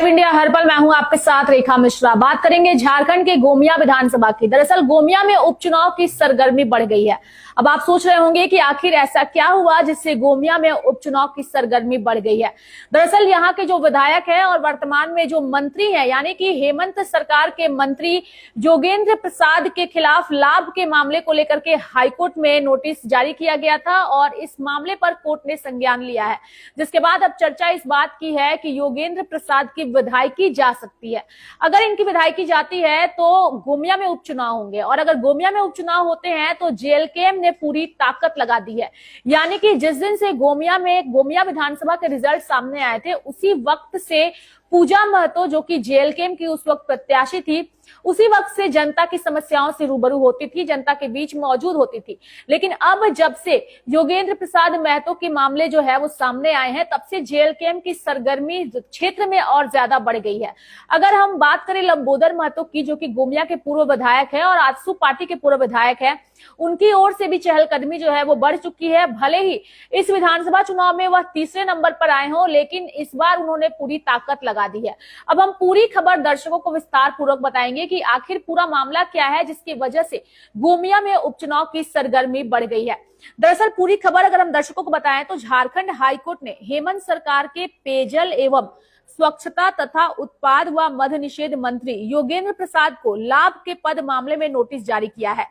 India हर पल, मैं हूं आपके साथ रेखा मिश्रा। बात करेंगे झारखंड के गोमिया विधानसभा की। दरअसल गोमिया में उपचुनाव की सरगर्मी बढ़ गई है। अब आप सोच रहे होंगे कि आखिर ऐसा क्या हुआ जिससे गोमिया में उपचुनाव की सरगर्मी बढ़ गई है। दरअसल यहाँ के जो विधायक हैं और वर्तमान में जो मंत्री हैं, यानी कि हेमंत सरकार के मंत्री योगेंद्र प्रसाद के खिलाफ लाभ के मामले को लेकर के हाईकोर्ट में नोटिस जारी किया गया था और इस मामले पर कोर्ट ने संज्ञान लिया है, जिसके बाद अब चर्चा इस बात की है कि योगेंद्र प्रसाद की विधायकी जा सकती है। अगर इनकी विधायकी जाती है तो गोमिया में उपचुनाव होंगे और अगर गोमिया में उपचुनाव होते हैं तो जेएलकेएम ने पूरी ताकत लगा दी है। यानी कि जिस दिन से गोमिया विधानसभा के रिजल्ट सामने आए थे, उसी वक्त से पूजा महतो, जो कि जेएलकेएम की उस वक्त प्रत्याशी थी, उसी वक्त से जनता की समस्याओं से रूबरू होती थी, जनता के बीच मौजूद होती थी। लेकिन अब जब से योगेंद्र प्रसाद महतो के मामले जो है वो सामने आए हैं, तब से जेएलकेएम की सरगर्मी क्षेत्र में और ज्यादा बढ़ गई है। अगर हम बात करें लंबोदर महतो की, जो कि गोमिया के पूर्व विधायक है और आजसू पार्टी के पूर्व विधायक है, उनकी ओर से भी चहलकदमी जो है वो बढ़ चुकी है। भले ही इस विधानसभा चुनाव में वह तीसरे नंबर पर आए हों, लेकिन इस बार उन्होंने पूरी ताकत लगा दी है। अब हम पूरी खबर दर्शकों को विस्तार पूर्वक बताएंगे कि आखिर पूरा मामला क्या है जिसकी वजह से गोमिया में उपचुनाव की सरगर्मी बढ़ गई है। दरअसल पूरी खबर अगर हम दर्शकों को बताएं तो झारखंड हाईकोर्ट ने हेमंत सरकार के पेयजल एवं स्वच्छता तथा उत्पाद व मद्य निषेध मंत्री योगेंद्र प्रसाद को लाभ के पद मामले में नोटिस जारी किया है।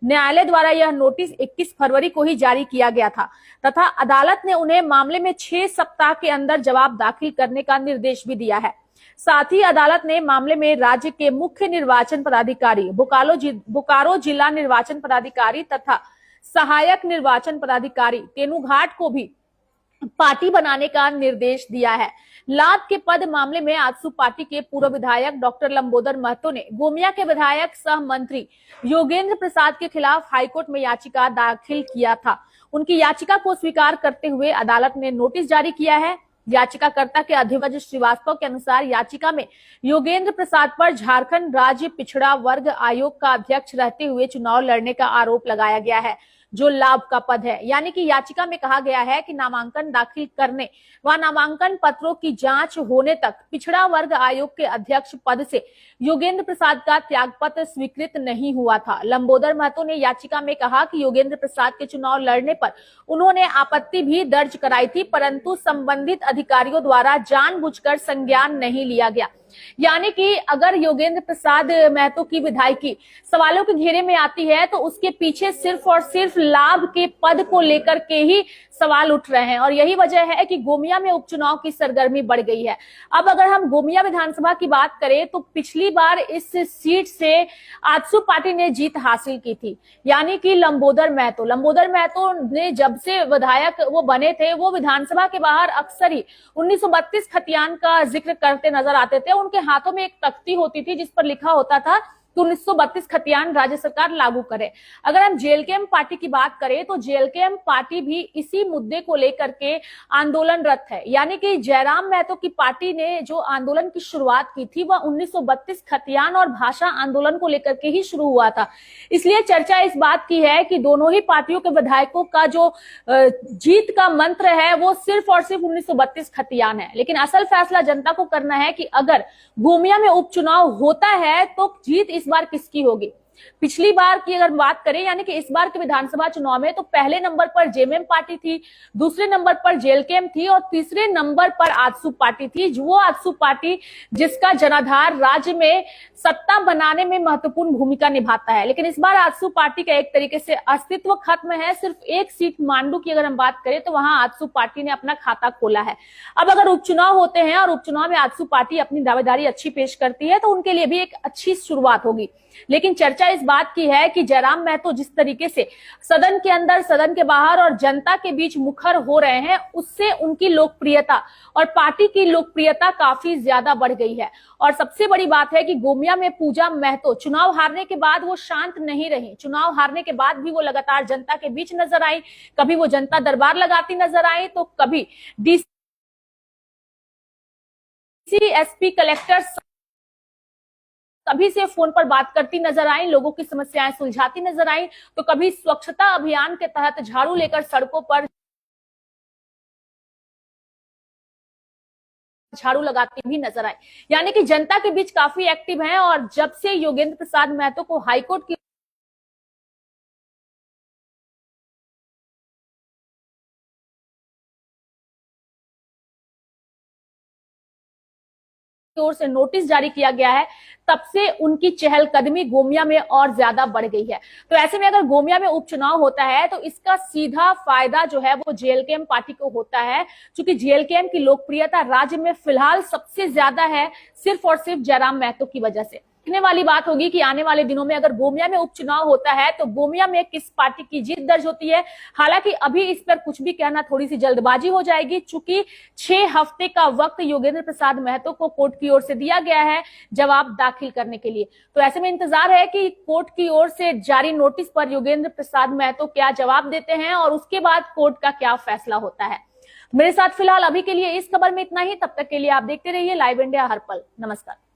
न्यायालय द्वारा यह नोटिस 21 फरवरी को ही जारी किया गया था तथा अदालत ने उन्हें मामले में 6 सप्ताह के अंदर जवाब दाखिल करने का निर्देश भी दिया है। साथ ही अदालत ने मामले में राज्य के मुख्य निर्वाचन पदाधिकारी, बोकारो जिला निर्वाचन पदाधिकारी तथा सहायक निर्वाचन पदाधिकारी तेनुघाट को भी पार्टी बनाने का निर्देश दिया है। लाभ के पद मामले में आजसू पार्टी के पूर्व विधायक डॉक्टर लंबोदर महतो ने गोमिया के विधायक सह मंत्री योगेंद्र प्रसाद के खिलाफ हाईकोर्ट में याचिका दाखिल किया था। उनकी याचिका को स्वीकार करते हुए अदालत ने नोटिस जारी किया है। याचिकाकर्ता के अधिवक्ता श्रीवास्तव के अनुसार याचिका में योगेंद्र प्रसाद पर झारखंड राज्य पिछड़ा वर्ग आयोग का अध्यक्ष रहते हुए चुनाव लड़ने का आरोप लगाया गया है, जो लाभ का पद है। यानी कि याचिका में कहा गया है कि नामांकन दाखिल करने व नामांकन पत्रों की जांच होने तक पिछड़ा वर्ग आयोग के अध्यक्ष पद से योगेंद्र प्रसाद का त्यागपत्र स्वीकृत नहीं हुआ था। लंबोदर महतो ने याचिका में कहा कि योगेंद्र प्रसाद के चुनाव लड़ने पर उन्होंने आपत्ति भी दर्ज कराई थी, परंतु संबंधित अधिकारियों द्वारा जानबूझकर संज्ञान नहीं लिया गया। यानी कि अगर योगेंद्र प्रसाद महतो की विधायकी सवालों के घेरे में आती है तो उसके पीछे सिर्फ और सिर्फ लाभ के पद को लेकर के ही सवाल उठ रहे हैं और यही वजह है कि गोमिया में उपचुनाव की सरगर्मी बढ़ गई है। अब अगर हम गोमिया विधानसभा की बात करें तो पिछली बार इस सीट से आजसू पार्टी ने जीत हासिल की थी, यानी कि लंबोदर महतो ने जब से विधायक वो बने थे, वो विधानसभा के बाहर अक्सर ही 1932 खतियान का जिक्र करते नजर आते थे। उनके हाथों में एक तख्ती होती थी जिस पर लिखा होता था कि 1932 खतियान राज्य सरकार लागू करे। अगर हम जेएलकेएम पार्टी की बात करें तो जेएलकेएम पार्टी भी इसी मुद्दे को लेकर के आंदोलनरत है। यानी कि जयराम महतो की पार्टी ने जो आंदोलन की शुरुआत की थी वह 1932 खतियान और भाषा आंदोलन को लेकर के ही शुरू हुआ था। इसलिए चर्चा इस बात की है कि दोनों ही पार्टियों के विधायकों का जो जीत का मंत्र है वो सिर्फ और सिर्फ 1932 खतियान है। लेकिन असल फैसला जनता को करना है कि अगर गोमिया में उपचुनाव होता है तो जीत इस बार किसकी होगी। पिछली बार की अगर बात करें, यानी कि इस बार के विधानसभा चुनाव में तो पहले नंबर पर जेएमएम पार्टी थी, दूसरे नंबर पर जेएलकेएम थी और तीसरे नंबर पर आजसू पार्टी थी, जो आजसू पार्टी जिसका जनाधार राज्य में सत्ता बनाने में महत्वपूर्ण भूमिका निभाता है। लेकिन इस बार आजसू पार्टी का एक तरीके से अस्तित्व खत्म है। सिर्फ एक सीट मांडू की अगर हम बात करें तो वहां आजसू पार्टी ने अपना खाता खोला है। अब अगर उपचुनाव होते हैं और उपचुनाव में आजसू पार्टी अपनी दावेदारी अच्छी पेश करती है तो उनके लिए भी एक अच्छी शुरुआत होगी। लेकिन चर्चा इस बात की है कि जयराम महतो जिस तरीके से सदन के अंदर, सदन के बाहर और जनता के बीच मुखर हो रहे हैं, उससे उनकी लोकप्रियता और पार्टी की लोकप्रियता काफी ज्यादा बढ़ गई है। और सबसे बड़ी बात है कि गोमिया में पूजा महतो चुनाव हारने के बाद वो शांत नहीं रही। चुनाव हारने के बाद भी वो लगातार जनता के बीच नजर आई। कभी वो जनता दरबार लगाती नजर आई तो कभी डीसी, एसपी, कलेक्टर सभी से फोन पर बात करती नजर आई, लोगों की समस्याएं सुलझाती नजर आई, तो कभी स्वच्छता अभियान के तहत झाड़ू लेकर सड़कों पर झाड़ू लगाते भी नजर आए, यानी कि जनता के बीच काफी एक्टिव हैं। और जब से योगेंद्र प्रसाद महतो को हाईकोर्ट की ओर से नोटिस जारी किया गया है, तब से उनकी चहलकदमी गोमिया में और ज्यादा बढ़ गई है। तो ऐसे में अगर गोमिया में उपचुनाव होता है तो इसका सीधा फायदा जो है वो जेएलकेएम पार्टी को होता है, क्योंकि जेएलकेएम की लोकप्रियता राज्य में फिलहाल सबसे ज्यादा है, सिर्फ और सिर्फ जयराम महतो की वजह से। देखने वाली बात होगी कि आने वाले दिनों में अगर गोमिया में उपचुनाव होता है तो गोमिया में किस पार्टी की जीत दर्ज होती है। हालांकि अभी इस पर कुछ भी कहना थोड़ी सी जल्दबाजी हो जाएगी, चूंकि 6 हफ्ते का वक्त योगेंद्र प्रसाद महतो को कोर्ट की ओर से दिया गया है जवाब दाखिल करने के लिए। तो ऐसे में इंतजार है कि कोर्ट की ओर से जारी नोटिस पर योगेंद्र प्रसाद महतो क्या जवाब देते हैं और उसके बाद कोर्ट का क्या फैसला होता है। मेरे साथ फिलहाल अभी के लिए इस खबर में इतना ही। तब तक के लिए आप देखते रहिए लाइव इंडिया हर पल। नमस्कार।